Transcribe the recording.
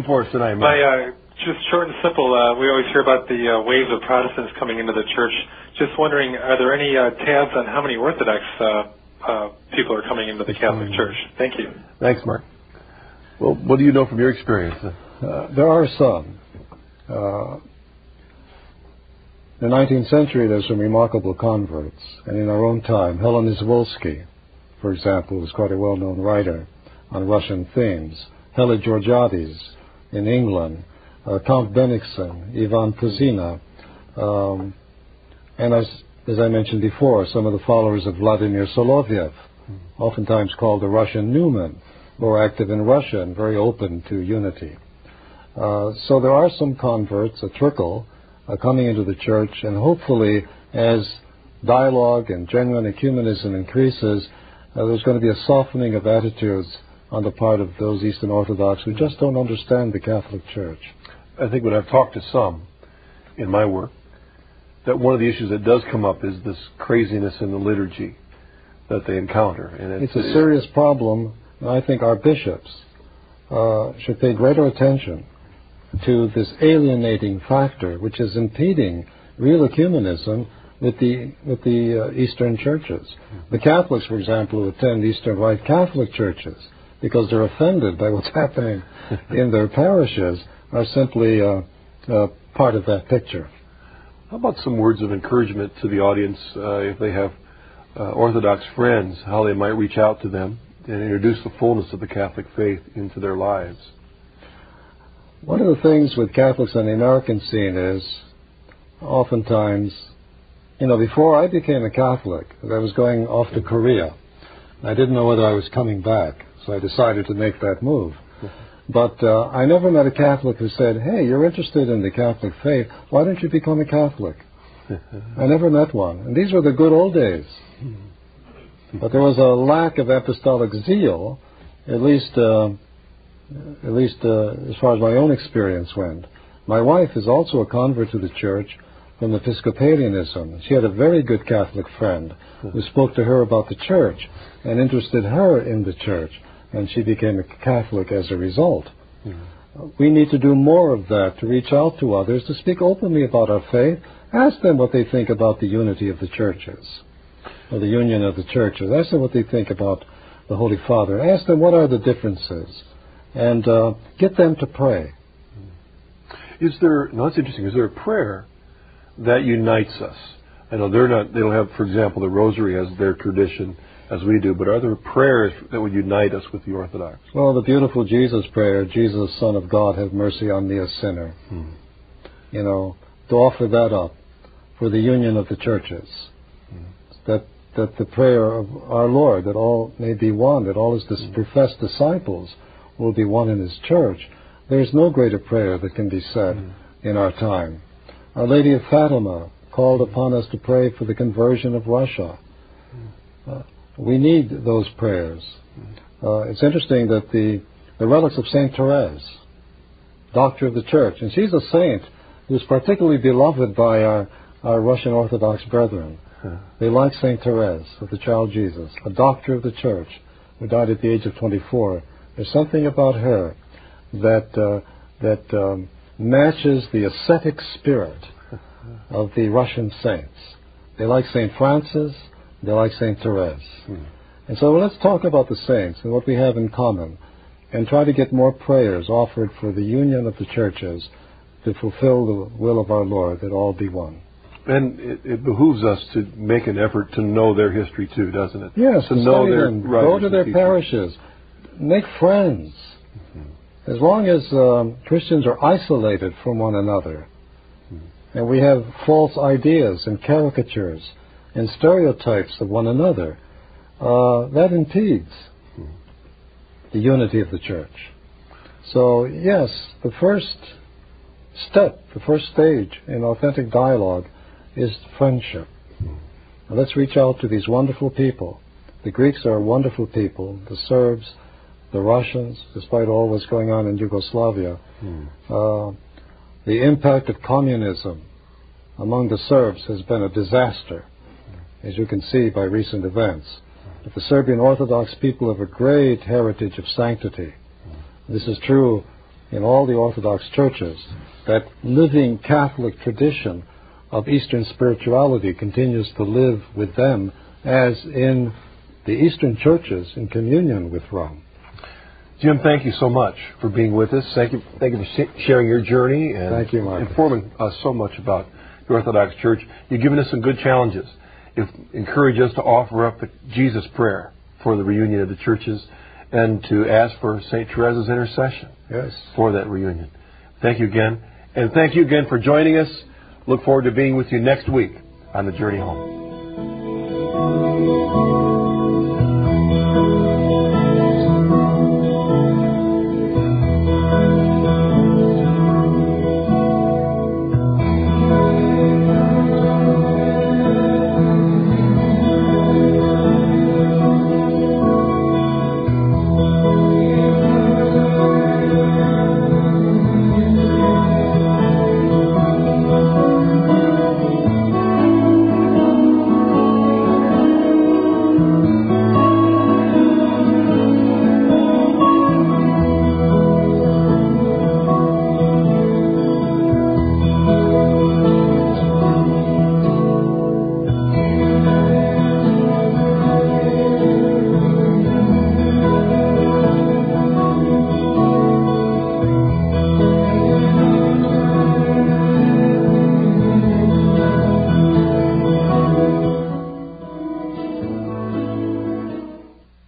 For us tonight, just short and simple, we always hear about the waves of Protestants coming into the church. Just wondering, are there any tabs on how many Orthodox people are coming into the Catholic Church? Thank you. Thanks, Mark. Well, what do you know from your experience? There are some. In the 19th century, there's some remarkable converts. And in our own time, Helen Izvolsky, for example, was quite a well-known writer on Russian themes. Heli Georgiades in England, Count Bennigsen, Ivan Puzina, and as I mentioned before, some of the followers of Vladimir Soloviev, oftentimes called the Russian Newman, who are active in Russia and very open to unity. So there are some converts, a trickle, coming into the church, and hopefully as dialogue and genuine ecumenism increases, there's going to be a softening of attitudes on the part of those Eastern Orthodox who just don't understand the Catholic Church. I think when I've talked to some in my work, that one of the issues that does come up is this craziness in the liturgy that they encounter. And it's a serious problem, and I think our bishops should pay greater attention to this alienating factor which is impeding real ecumenism with the Eastern churches. The Catholics, for example, who attend Eastern Rite Catholic churches because they're offended by what's happening in their parishes, are simply part of that picture. How about some words of encouragement to the audience, if they have Orthodox friends, how they might reach out to them and introduce the fullness of the Catholic faith into their lives? One of the things with Catholics on the American scene is, oftentimes, before I became a Catholic, I was going off to Korea. I didn't know whether I was coming back, so I decided to make that move. But I never met a Catholic who said, hey, you're interested in the Catholic faith, why don't you become a Catholic? I never met one. And these were the good old days. But there was a lack of apostolic zeal, at least as far as my own experience went. My wife is also a convert to the church from Episcopalianism. She had a very good Catholic friend who spoke to her about the church and interested her in the church, and she became a Catholic as a result. We need to do more of that, to reach out to others, to speak openly about our faith, ask them what they think about the unity of the churches, or the union of the churches. Ask them what they think about the Holy Father. Ask them what are the differences, and get them to pray. That's interesting. Is there a prayer that unites us? I know they don't have, for example, the Rosary as their tradition as we do, but are there prayers that would unite us with the Orthodox? Well, the beautiful Jesus prayer, Jesus, Son of God, have mercy on me, a sinner. To offer that up for the union of the churches. That the prayer of our Lord, that all may be one, that all his professed disciples will be one in his church. There is no greater prayer that can be said in our time. Our Lady of Fatima called upon us to pray for the conversion of Russia. We need those prayers. It's interesting that the relics of Saint Therese, doctor of the Church, and she's a saint who's particularly beloved by our Russian Orthodox brethren. They like Saint Therese of the Child Jesus, a doctor of the Church who died at the age of 24. There's something about her that matches the ascetic spirit of the Russian saints. They like Saint Francis. They like Saint Therese. And so let's talk about the saints and what we have in common, and try to get more prayers offered for the union of the churches to fulfill the will of our Lord, that all be one. And it behooves us to make an effort to know their history too, doesn't it? Yes, to know their them. Go to their parishes. Make friends. As long as Christians are isolated from one another, and we have false ideas and caricatures and stereotypes of one another, that impedes the unity of the church. So, yes, the first step, the first stage in authentic dialogue is friendship. Now, let's reach out to these wonderful people. The Greeks are wonderful people, the Serbs, the Russians, despite all what's going on in Yugoslavia. The impact of communism among the Serbs has been a disaster, as you can see by recent events. But the Serbian Orthodox people have a great heritage of sanctity. This is true in all the Orthodox churches, that living Catholic tradition of Eastern spirituality continues to live with them as in the Eastern churches in communion with Rome. Jim, thank you so much for being with us. Thank you for sharing your journey and Thank you, Marcus. informing us so much about the Orthodox Church. You've given us some good challenges. You've encouraged us to offer up a Jesus prayer for the reunion of the churches and to ask for St. Teresa's intercession for that reunion. Thank you again. And thank you again for joining us. Look forward to being with you next week on The Journey Home.